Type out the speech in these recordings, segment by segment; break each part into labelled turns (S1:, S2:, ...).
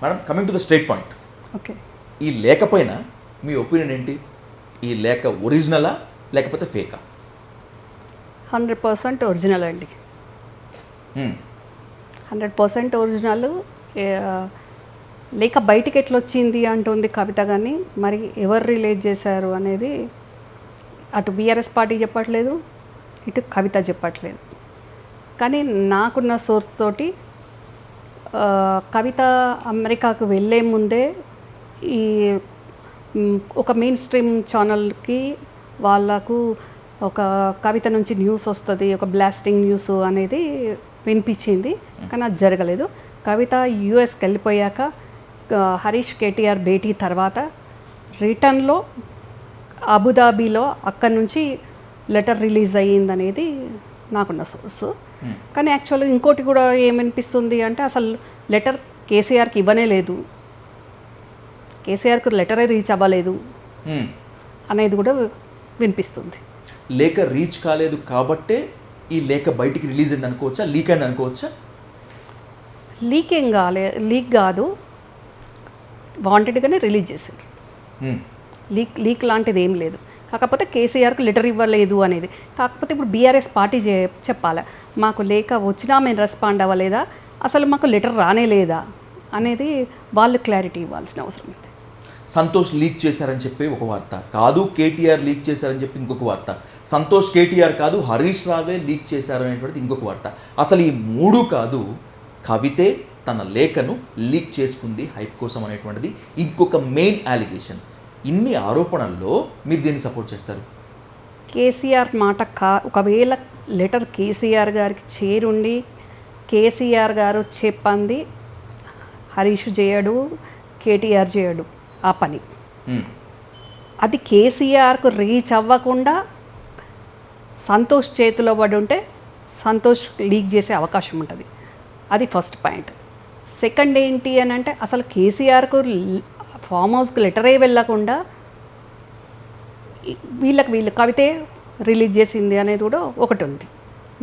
S1: Madam, coming to the straight point,
S2: okay,
S1: ఈ లేఖ పైన మీ ఒపీనియన్ ఏంటి? ఈ లేఖ ఒరిజినలా లేకపోతే ఫేకా?
S2: 100% ఒరిజినల్ అండి. 100% ఒరిజినల్. లేక బయటికి ఎట్లా వచ్చింది అంటుంది కవిత, కానీ మరి ఎవరు రిలీజ్ చేశారు అనేది అటు బీఆర్ఎస్ పార్టీ చెప్పట్లేదు, ఇటు కవిత చెప్పట్లేదు. కానీ నాకున్న సోర్స్ తోటి కవిత అమెరికాకు వెళ్ళే ముందే ఈ ఒక మెయిన్ స్ట్రీమ్ ఛానల్కి వాళ్ళకు ఒక కవిత నుంచి న్యూస్ వస్తుంది, ఒక బ్లాస్టింగ్ న్యూస్ అనేది వినిపించింది. కానీ అది జరగలేదు. కవిత యూఎస్కి వెళ్ళిపోయాక హరీష్ కేటీఆర్ భేటీ తర్వాత రిటర్న్లో అబుదాబీలో అక్కడి నుంచి లెటర్ రిలీజ్ అయ్యిందనేది నాకున్న సోర్స్. కానీ యాక్చువల్గా ఇంకోటి కూడా ఏమనిపిస్తుంది అంటే అసలు లెటర్ కేసీఆర్కి ఇవ్వనే లేదు, కేసీఆర్కి లెటరే రీచ్ అవ్వలేదు అనేది కూడా వినిపిస్తుంది.
S1: లేఖ రీచ్ కాలేదు కాబట్టే ఈ లేఖ బయటికి రిలీజ్ అయింది అనుకోవచ్చా, లీక్ అయింది అనుకోవచ్చా?
S2: లీక్ ఏం లీక్ కాదు, వాంటెడ్గానే రిలీజ్ చేశారు. లీక్ లాంటిది ఏం లేదు. కాకపోతే కేసీఆర్కి లెటర్ ఇవ్వలేదు అనేది. కాకపోతే ఇప్పుడు బీఆర్ఎస్ పార్టీ చెప్పాలి, మాకు లేఖ వచ్చినా మేము రెస్పాండ్ అవ్వలేదా, అసలు మాకు లెటర్ రానే లేదా అనేది వాళ్ళు క్లారిటీ ఇవ్వాల్సిన అవసరం ఉంది.
S1: సంతోష్ లీక్ చేశారని చెప్పి ఒక వార్త, కాదు కేటీఆర్ లీక్ చేశారని చెప్పి ఇంకొక వార్త, సంతోష్ కేటీఆర్ కాదు హరీష్ రావే లీక్ చేశారనేటువంటిది ఇంకొక వార్త. అసలు ఈ మూడు కాదు, కవితే తన లేఖను లీక్ చేసుకుంది హైప్ కోసం అనేటువంటిది ఇంకొక మెయిన్ అలిగేషన్. ఇన్ని ఆరోపణల్లో మీరు దీన్ని సపోర్ట్ చేస్తారు?
S2: కేసీఆర్ మాట ఒకవేళ లెటర్ కేసీఆర్ గారికి చేరుండి కేసీఆర్ గారు చెప్పింది హరీష్ చేయడు, కేటీఆర్ చేయడు ఆ పని, అది కేసీఆర్కు రీచ్ అవ్వకుండా సంతోష్ చేతిలో పడి ఉంటే సంతోష్ లీక్ చేసే అవకాశం ఉంటుంది. అది ఫస్ట్ పాయింట్. సెకండ్ ఏంటి అని అంటే అసలు కేసీఆర్కు ఫామ్ హౌస్కి లెటరే వెళ్ళకుండా వీళ్ళు కవితే రిలీజ్ చేసింది అనేది కూడా ఒకటి ఉంది.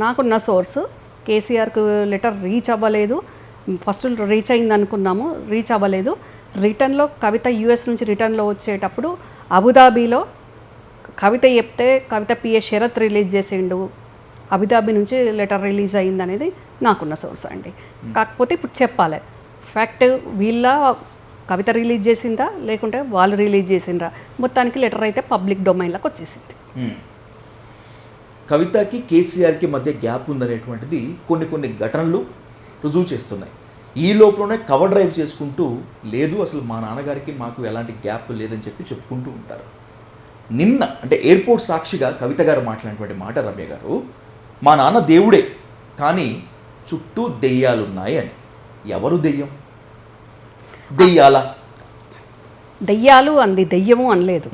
S2: నాకున్న సోర్స్ కేసీఆర్కు లెటర్ రీచ్ అవ్వలేదు, ఫస్ట్ రీచ్ అయింది అనుకున్నాము, రీచ్ అవ్వలేదు. రిటర్న్లో కవిత యూఎస్ నుంచి రిటర్న్లో వచ్చేటప్పుడు అబుదాబీలో కవిత చెప్తే కవిత పిఏ షరత్ రిలీజ్ చేసిండు, అబుదాబీ నుంచి లెటర్ రిలీజ్ అయింది అనేది నాకున్న సోర్స్ అండి. కాకపోతే ఇప్పుడు చెప్పాలి ఫ్యాక్ట్, వీళ్ళ కవిత రిలీజ్ చేసిందా లేకుంటే వాళ్ళు రిలీజ్ చేసిండ్రా, మొత్తానికి లెటర్ అయితే పబ్లిక్ డొమైన్లోకి వచ్చేసింది.
S1: కవితకి కేసీఆర్కి మధ్య గ్యాప్ ఉందనేటువంటిది కొన్ని ఘటనలు రుజువు చేస్తున్నాయి. ఈ లోపలనే కవర్ డ్రైవ్ చేసుకుంటూ లేదు అసలు మా నాన్నగారికి మాకు ఎలాంటి గ్యాప్ లేదని చెప్పి చెప్పుకుంటూ ఉంటారు. నిన్న అంటే ఎయిర్పోర్ట్ సాక్షిగా కవిత గారు మాట్లాడినటువంటి మాట రమ్య గారు, మా నాన్న దేవుడే కానీ చుట్టూ దెయ్యాలున్నాయి అని. ఎవరు దెయ్యం?
S2: దెయ్యాలు అంది, దెయ్యము అనలేదు.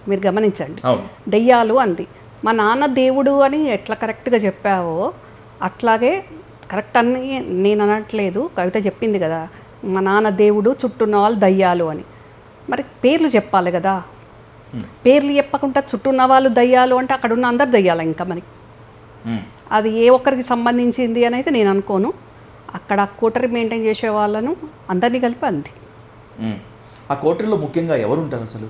S2: మీరు గమనించండి, దెయ్యాలు అంది. మా నాన్న దేవుడు అని ఎట్లా కరెక్ట్గా చెప్పావో అట్లాగే కరెక్ట్ అని నేను అనట్లేదు, కవిత చెప్పింది కదా మా నాన్న దేవుడు చుట్టూన్న వాళ్ళు దయ్యాలు అని. మరి పేర్లు చెప్పాలి కదా, పేర్లు చెప్పకుండా చుట్టూన్న వాళ్ళు దయ్యాలు అంటే అక్కడ ఉన్న అందరు దయ్యాలి. ఇంకా మరి అది ఏ ఒక్కరికి సంబంధించింది అని అయితే నేను అనుకోను. అక్కడ కోటరీ మెయింటైన్ చేసే వాళ్ళను అందరినీ కలిపి అంది.
S1: ఆ కోటరీలో ముఖ్యంగా ఎవరు ఉంటారు అసలు?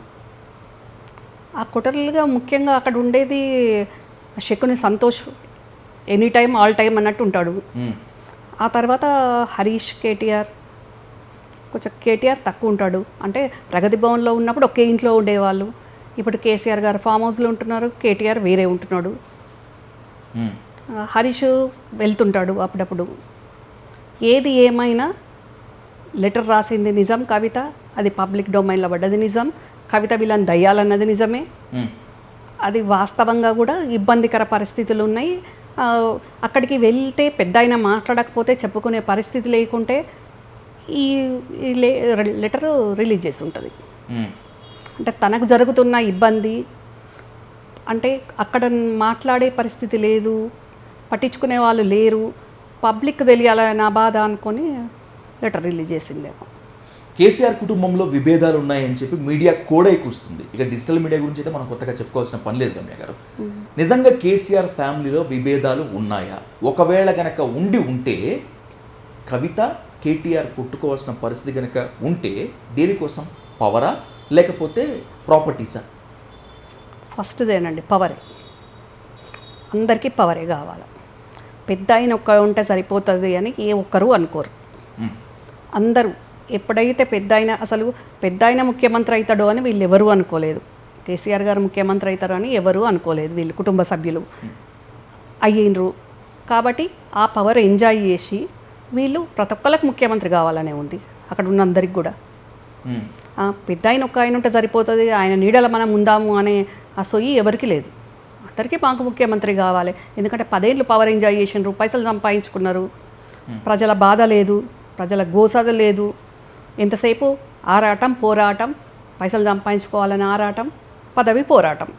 S2: ఆ కోటరీలుగా ముఖ్యంగా అక్కడ ఉండేది Shakuni Santosh, any time all time అన్నట్టు ఉంటాడు. ఆ తర్వాత హరీష్, కేటీఆర్, కొంచెం కేటీఆర్ తక్కువ ఉంటాడు. అంటే ప్రగతి భవన్లో ఉన్నప్పుడు ఒకే ఇంట్లో ఉండేవాళ్ళు. ఇప్పుడు కేసీఆర్ గారు ఫామ్ హౌస్లో ఉంటున్నారు, కేటీఆర్ వేరే ఉంటున్నాడు. హరీష్ వెళ్తుంటాడు అప్పుడప్పుడు. ఏది ఏమైనా లెటర్ రాసింది నిజం కవిత, అది పబ్లిక్ డొమైన్లో పడ్డది నిజం. కవిత వీళ్ళని దయ్యాలన్నది నిజమే. అది వాస్తవంగా కూడా ఇబ్బందికర పరిస్థితులు ఉన్నాయి. అక్కడికి వెళ్తే పెద్ద అయినా మాట్లాడకపోతే చెప్పుకునే పరిస్థితి లేకుంటే ఈ లెటర్ రిలీజ్ చేసి ఉంటుంది. అంటే తనకు జరుగుతున్న ఇబ్బంది అంటే అక్కడ మాట్లాడే పరిస్థితి లేదు, పట్టించుకునే వాళ్ళు లేరు, పబ్లిక్ తెలియాలని నా బాధ అనుకొని లెటర్ రిలీజ్ చేసిందేమో.
S1: కేసీఆర్ కుటుంబంలో విభేదాలు ఉన్నాయని చెప్పి మీడియా కూడా కూస్తుంది. ఇక డిజిటల్ మీడియా గురించి అయితే మనం కొత్తగా చెప్పుకోవాల్సిన పని లేదు రమ్య గారు. నిజంగా కేసీఆర్ ఫ్యామిలీలో విభేదాలు ఉన్నాయా? ఒకవేళ గనక ఉంటే కవిత కేటీఆర్ కొట్టుకోవాల్సిన పరిస్థితి కనుక ఉంటే దేనికోసం? పవరా లేకపోతే ప్రాపర్టీసా?
S2: ఫస్ట్దేనండి, పవరే. అందరికీ పవరే కావాలి. పెద్ద ఆయన ఒక్క ఉంటే సరిపోతుంది అని ఏ ఒక్కరు అనుకోరు. అందరూ ఎప్పుడైతే పెద్ద ఆయన ముఖ్యమంత్రి అవుతాడో అని వీళ్ళు ఎవరూ అనుకోలేదు. కేసీఆర్ గారు ముఖ్యమంత్రి అవుతారు అని ఎవరూ అనుకోలేదు. వీళ్ళు కుటుంబ సభ్యులు అయ్యిండ్రు కాబట్టి ఆ పవర్ ఎంజాయ్ చేసి వీళ్ళు ప్రతి ఒక్కరికి ముఖ్యమంత్రి కావాలనే ఉంది అక్కడ ఉన్న అందరికి కూడా. పెద్ద ఆయన ఒక్క ఆయన ఉంటే సరిపోతుంది, ఆయన నీడల మనం ఉందాము అనే ఆ సొయ్యి ఎవరికి లేదు. అందరికీ మాకు ముఖ్యమంత్రి కావాలి. ఎందుకంటే 10 ఏళ్ళు పవర్ ఎంజాయ్ చేసినారు, పైసలు సంపాదించుకున్నారు, ప్రజల బాధ లేదు, ప్రజల గోసద లేదు. ఎంతసేపు ఆరాటం పోరాటం, పైసలు సంపాదించుకోవాలని ఆరాటం, పదవి పోరాటం.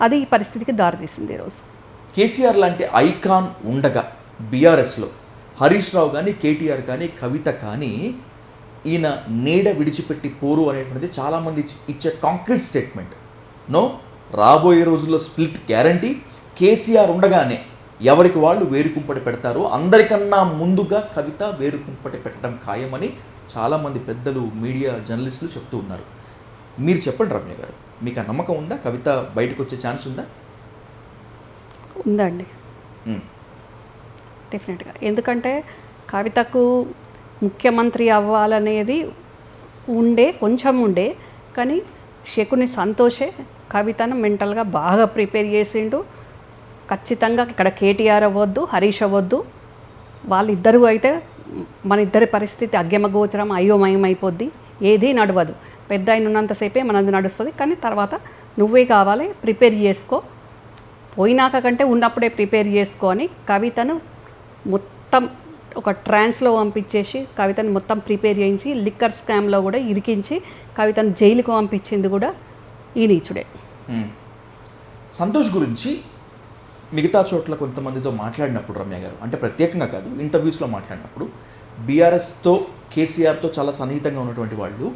S2: అది ఈ పరిస్థితికి దారితీసింది ఈరోజు.
S1: కేసీఆర్ లాంటి ఐకాన్ ఉండగా బీఆర్ఎస్లో హరీష్ రావు కానీ, కేటీఆర్ కానీ, కవిత కానీ ఈయన నీడ విడిచిపెట్టి పోరు అనేటువంటిది చాలామంది ఇచ్చే కాంక్రీట్ స్టేట్మెంట్. నో, రాబోయే రోజుల్లో స్ప్లిట్ గ్యారంటీ. కేసీఆర్ ఉండగానే ఎవరికి వాళ్ళు వేరుకుంపటి పెడతారు, అందరికన్నా ముందుగా కవిత వేరుకుంపటి పెట్టడం ఖాయమని చాలామంది పెద్దలు, మీడియా జర్నలిస్టులు చెప్తూ ఉన్నారు. మీరు చెప్పండి రమ్య గారు, మీకు ఆ నమ్మకం ఉందా? కవిత బయటకు వచ్చే ఛాన్స్ ఉందా?
S2: ఉందండి, డెఫినెట్గా. ఎందుకంటే కవితకు ముఖ్యమంత్రి అవ్వాలనేది కొంచెం ఉండే, కానీ శకుని సంతోషే కవితను మెంటల్గా బాగా ప్రిపేర్ చేసిండు. ఖచ్చితంగా ఇక్కడ కేటీఆర్ అవ్వద్దు, హరీష్ అవ్వద్దు, వాళ్ళిద్దరూ అయితే మన ఇద్దరి పరిస్థితి అగ్గెమగోచరం, అయోమయం అయిపోద్ది, ఏదీ నడవదు. పెద్ద ఆయన ఉన్నంతసేపే మనది నడుస్తుంది, కానీ తర్వాత నువ్వే కావాలి, ప్రిపేర్ చేసుకో, పోయినాక కంటే ఉన్నప్పుడే ప్రిపేర్ చేసుకో అని కవితను మొత్తం ఒక ట్రాన్స్లో పంపించేసి కవితను మొత్తం ప్రిపేర్ చేయించి లిక్కర్ స్కామ్లో కూడా ఇరికించి కవితను జైలుకు పంపించింది కూడా ఈ నీచుడే.
S1: సంతోష్ గురించి మిగతా చోట్ల కొంతమందితో మాట్లాడినప్పుడు రమ్య గారు, అంటే ప్రత్యేకంగా కాదు, ఇంటర్వ్యూస్లో మాట్లాడినప్పుడు బీఆర్ఎస్తో కేసీఆర్తో చాలా సన్నిహితంగా ఉన్నటువంటి వాళ్ళు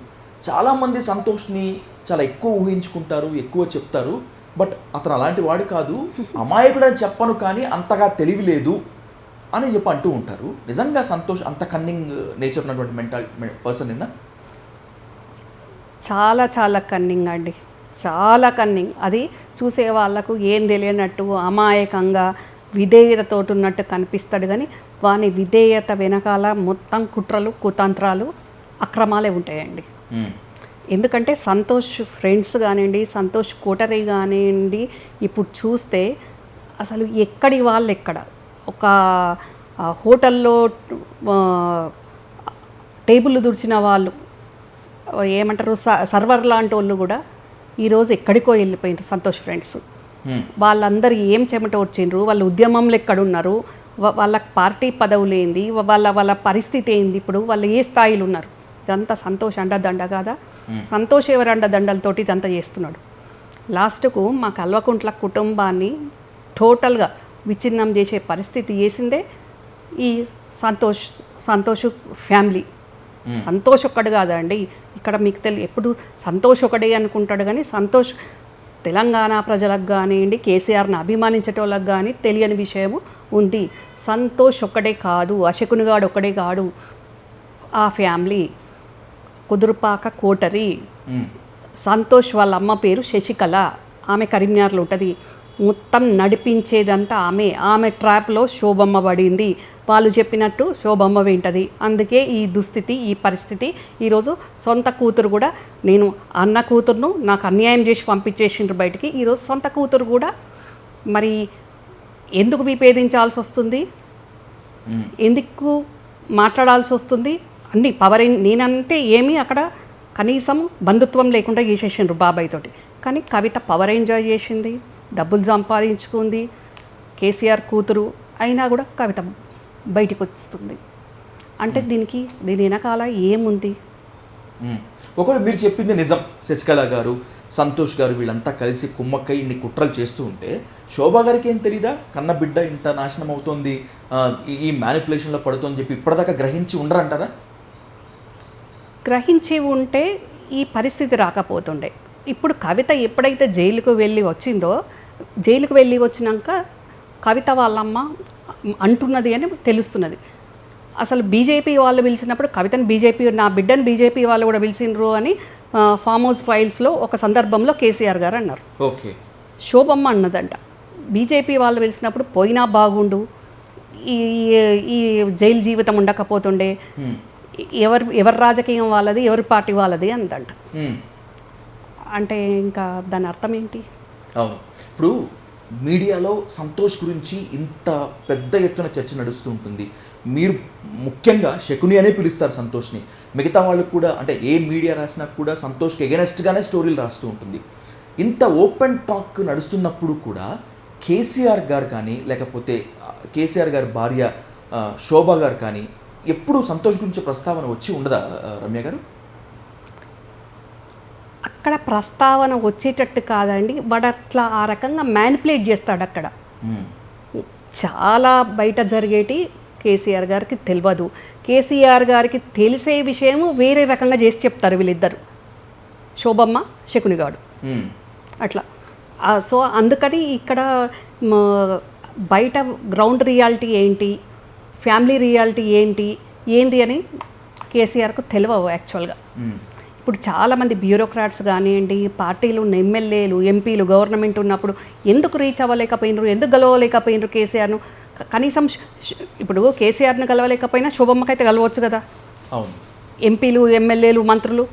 S1: చాలామంది సంతోష్ని చాలా ఎక్కువ ఊహించుకుంటారు, ఎక్కువ చెప్తారు. బట్ అతను అలాంటి వాడు కాదు, అమాయకుడని చెప్పను కానీ అంతగా తెలివి లేదు అని చెప్పి అంటూ ఉంటారు. నిజంగా సంతోష్ అంత కన్నింగ్ నేచర్ ఉన్నటువంటి పర్సన్ నిన్న?
S2: చాలా చాలా కన్నింగ్ అండి, చాలా కన్నింగ్. అది చూసే వాళ్ళకు ఏం తెలియనట్టు అమాయకంగా విధేయతతో ఉన్నట్టు కనిపిస్తాడు, కానీ వాని విధేయత వెనకాల మొత్తం కుట్రలు, కుతంత్రాలు, అక్రమాలే ఉంటాయండి. ఎందుకంటే సంతోష్ ఫ్రెండ్స్ కానివ్వండి, సంతోష్ కోటరీ కానివ్వండి, ఇప్పుడు చూస్తే అసలు ఎక్కడి వాళ్ళు ఎక్కడ, ఒక హోటల్లో టేబుల్ దుడిచిన వాళ్ళు ఏమంటారు, సర్వర్ లాంటి వాళ్ళు కూడా ఈరోజు ఎక్కడికో వెళ్ళిపోయినారు సంతోష్ ఫ్రెండ్స్. వాళ్ళందరూ ఏం చెమట వచ్చిండ్రు, వాళ్ళ ఉద్యమంలో ఎక్కడున్నారు, వాళ్ళ పార్టీ పదవులు ఏంది, వాళ్ళ పరిస్థితి ఏంది, ఇప్పుడు వాళ్ళు ఏ స్థాయిలో ఉన్నారు. ఇదంతా సంతోష్ అండదండ కాదా? సంతోష్ ఎవరు అండదండలతోటి ఇదంతా చేస్తున్నాడు. లాస్ట్కు మా కల్వకుంట్ల కుటుంబాన్ని టోటల్గా విచ్ఛిన్నం చేసే పరిస్థితి చేసిందే ఈ సంతోష్ ఫ్యామిలీ. సంతోష్ ఒక్కడు కాదండి, ఇక్కడ మీకు ఎప్పుడు సంతోష్ ఒకడే అనుకుంటాడు, కానీ సంతోష్ తెలంగాణ ప్రజలకు కానివ్వండి, కేసీఆర్ని అభిమానించేటోళ్ళకి కానీ తెలియని విషయము ఉంది. సంతోష్ ఒక్కడే కాదు, అశకునిగాడు ఒక్కడే కాడు, ఆ ఫ్యామిలీ కుదురుపాక కోటరీ. సంతోష్ వాళ్ళ అమ్మ పేరు శశికళ, ఆమె కరీంనగర్లో ఉంటుంది. మొత్తం నడిపించేదంతా ఆమె ట్రాప్లో శోభమ్మ పడింది. వాళ్ళు చెప్పినట్టు శోభమ్మ వింటది. అందుకే ఈ దుస్థితి, ఈ పరిస్థితి. ఈరోజు సొంత కూతురు కూడా, నేను అన్న కూతురును నాకు అన్యాయం చేసి పంపించేసిండ్రు బయటికి, ఈరోజు సొంత కూతురు కూడా మరి ఎందుకు విభేదించాల్సి వస్తుంది, ఎందుకు మాట్లాడాల్సి వస్తుంది, అన్ని పవర్. నేనంటే ఏమీ అక్కడ కనీసం బంధుత్వం లేకుండా చేసేసిండ్రు బాబాయ్ తోటి, కానీ కవిత పవర్ ఎంజాయ్ చేసింది, డబ్బులు సంపాదించుకుంది, కేసీఆర్ కూతురు అయినా కూడా కవిత బయటికి వస్తుంది. అంటే దీని వెనకాల ఏముంది?
S1: ఒకవేళ మీరు చెప్పింది నిజం, శశికళ గారు, సంతోష్ గారు వీళ్ళంతా కలిసి కుమ్మక్కై ఇన్ని కుట్రలు చేస్తూ ఉంటే శోభా గారికి ఏం తెలీదా? కన్న బిడ్డ ఇంత నాశనం అవుతోంది, ఈ మ్యానిపులేషన్లో పడుతుందని చెప్పి ఇప్పటిదాకా గ్రహించి ఉండరంటారా?
S2: గ్రహించి ఉంటే ఈ పరిస్థితి రాకపోతుండే. ఇప్పుడు కవిత ఎప్పుడైతే జైలుకు వెళ్ళి వచ్చిందో, జైలుకు వెళ్ళి వచ్చినాక కవిత వాళ్ళమ్మ అంటున్నది అని తెలుస్తున్నది. అసలు బీజేపీ వాళ్ళు పిలిచినప్పుడు కవితను బీజేపీ నా బిడ్డను బీజేపీ వాళ్ళు కూడా పిలిచిండ్రు అని ఫామ్ హౌస్ ఫైల్స్లో ఒక సందర్భంలో కేసీఆర్ గారు అన్నారు.
S1: ఓకే.
S2: శోభమ్మ అన్నదంట బీజేపీ వాళ్ళు పిలిచినప్పుడు పోయినా బాగుండు, ఈ ఈ జైలు జీవితం ఉండకపోతుండే, ఎవరి రాజకీయం వాళ్ళది ఎవరి పార్టీ వాళ్ళది అందంట. అంటే ఇంకా దాని అర్థం ఏంటి?
S1: అవును. ఇప్పుడు మీడియాలో సంతోష్ గురించి ఇంత పెద్ద ఎత్తున చర్చ నడుస్తూ ఉంటుంది. మీరు ముఖ్యంగా శకుని అనే పిలుస్తారు సంతోష్ని. మిగతా వాళ్ళకు కూడా అంటే ఏ మీడియా రాసినా కూడా సంతోష్కి ఎగనెస్ట్గానే స్టోరీలు రాస్తూ ఉంటుంది. ఇంత ఓపెన్ టాక్ నడుస్తున్నప్పుడు కూడా కేసీఆర్ గారు కానీ లేకపోతే కేసీఆర్ గారి భార్య శోభ గారు కానీ ఎప్పుడు సంతోష్ గురించి ప్రస్తావన వచ్చి ఉండదా రమ్య గారు?
S2: అక్కడ ప్రస్తావన వచ్చేటట్టు కాదండి, వాడు అట్లా ఆ రకంగా మ్యానిపులేట్ చేస్తాడు. అక్కడ చాలా బయట జరిగేటి కేసీఆర్ గారికి తెలియదు. కేసీఆర్ గారికి తెలిసే విషయము వేరే రకంగా చేసి చెప్తారు వీళ్ళిద్దరు, శోభమ్మ శకునిగాడు అట్లా. సో అందుకని ఇక్కడ బయట గ్రౌండ్ రియాలిటీ ఏంటి, ఫ్యామిలీ రియాలిటీ ఏంటి అని కేసీఆర్కు తెలియవు యాక్చువల్గా. ఇప్పుడు చాలామంది బ్యూరోక్రాట్స్ కానివ్వండి, పార్టీలు ఉన్న ఎమ్మెల్యేలు ఎంపీలు గవర్నమెంట్ ఉన్నప్పుడు ఎందుకు రీచ్ అవ్వలేకపోయినరు, ఎందుకు గెలవలేకపోయినరు కేసీఆర్ను? కనీసం ఇప్పుడు కేసీఆర్ను గెలవలేకపోయినా శోభమ్మకైతే గెలవచ్చు కదా.
S1: అవును.
S2: ఎంపీలు ఎమ్మెల్యేలు మంత్రులు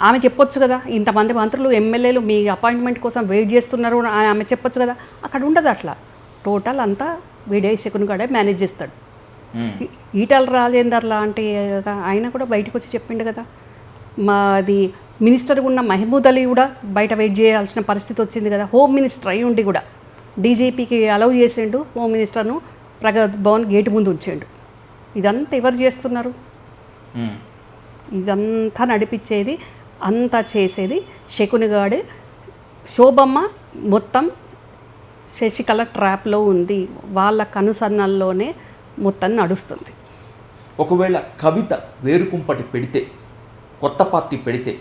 S2: ఆమె చెప్పొచ్చు కదా, ఇంతమంది మంత్రులు ఎమ్మెల్యేలు మీ అపాయింట్మెంట్ కోసం వెయిట్ చేస్తున్నారు ఆమె చెప్పొచ్చు కదా. అక్కడ ఉండదు అట్లా. టోటల్ అంతా వీడే శకునిగాడే మేనేజ్ చేస్తాడు. ఈటల రాజేందర్ లాంటి ఆయన కూడా బయటకు వచ్చి చెప్పిండు కదా, మాది మినిస్టర్ ఉన్న మహమూద్ అలీ కూడా బయట వెయిట్ చేయాల్సిన పరిస్థితి వచ్చింది కదా. హోమ్ మినిస్టర్ అయి ఉండి కూడా డీజీపీకి అలౌ చేసిండు, హోమ్ మినిస్టర్ను ప్రగతి భవన్ గేటు ముందు ఉంచిండు. ఇదంతా ఎవరు చేస్తున్నారు? ఇదంతా నడిపించేది అంతా చేసేది శకునిగాడు. శోభమ్మ మొత్తం శశికళ ట్రాప్లో ఉంది, వాళ్ళ కనుసన్నల్లోనే మొత్తం నడుస్తుంది.
S1: ఒకవేళ కవిత వేరుకుంపటి పెడితే, కొత్త పార్టీ పెడితే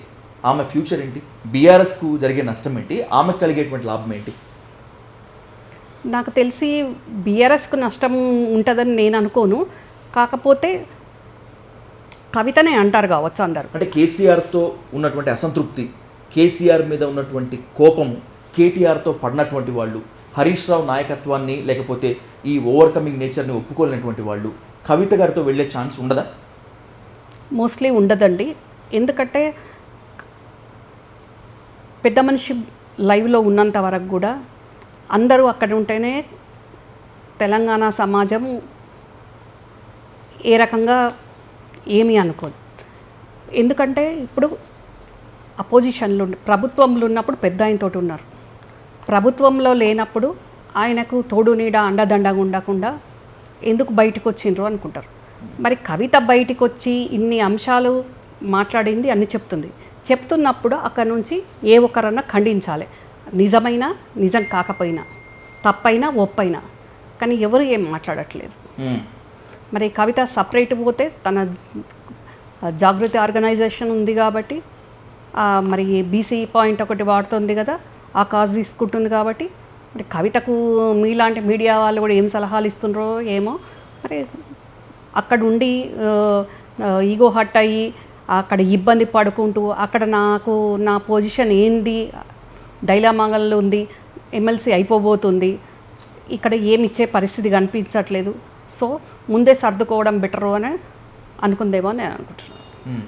S1: ఆమె ఫ్యూచర్ ఏంటి? బీఆర్ఎస్కు జరిగే నష్టం ఏంటి? ఆమెకు కలిగేటువంటి లాభం ఏంటి?
S2: నాకు తెలిసి బీఆర్ఎస్కు నష్టం ఉంటుందని నేను అనుకోను. కాకపోతే కవితనే అంటారు కావచ్చు అందరు.
S1: అంటే కేసీఆర్తో ఉన్నటువంటి అసంతృప్తి, కేసీఆర్ మీద ఉన్నటువంటి కోపం, కేటీఆర్తో పడినటువంటి వాళ్ళు, హరీష్ రావు నాయకత్వాన్ని లేకపోతే ఈ ఓవర్కమింగ్ నేచర్ని ఒప్పుకోలేనటువంటి వాళ్ళు కవిత గారితో వెళ్ళే ఛాన్స్ ఉండదా?
S2: మోస్ట్లీ ఉండదండి. ఎందుకంటే పెద్ద మనిషి లైవ్లో ఉన్నంత వరకు కూడా అందరూ అక్కడ ఉంటేనే తెలంగాణ సమాజం ఏ రకంగా ఏమీ అనుకోదు. ఎందుకంటే ఇప్పుడు అపోజిషన్లో ప్రభుత్వంలో ఉన్నప్పుడు పెద్ద ఆయనతోటి ఉన్నారు, ప్రభుత్వంలో లేనప్పుడు ఆయనకు తోడు నీడ అండదండగా ఉండకుండా ఎందుకు బయటకు వచ్చిండ్రు అనుకుంటారు. మరి కవిత బయటకు వచ్చి ఇన్ని అంశాలు మాట్లాడింది అన్ని చెప్తున్నప్పుడు అక్కడ నుంచి ఏ ఒక్కరన్నా ఖండించాలి, నిజమైనా నిజం కాకపోయినా, తప్పైనా ఒప్పైనా. కానీ ఎవరు ఏం మాట్లాడట్లేదు. మరి కవిత సపరేట్ పోతే తన జాగృతి ఆర్గనైజేషన్ ఉంది కాబట్టి మరి బీసీ పాయింట్ ఒకటి వాడుతుంది కదా, ఆ కాజ్ తీసుకుంటుంది కాబట్టి మరి కవితకు మీలాంటి మీడియా వాళ్ళు కూడా ఏం సలహాలు ఇస్తుండ్రో ఏమో. మరి అక్కడ ఉండి ఈగో హట్ అయ్యి అక్కడ ఇబ్బంది పడుకుంటూ అక్కడ నా పొజిషన్ ఏంది డైలామాగల్లో ఉంది, ఎమ్మెల్సీ అయిపోబోతుంది, ఇక్కడ ఏమి ఇచ్చే పరిస్థితి కనిపించట్లేదు, సో ముందే సర్దుకోవడం బెటరు అని అనుకుందేమో నేను అనుకుంటున్నాను.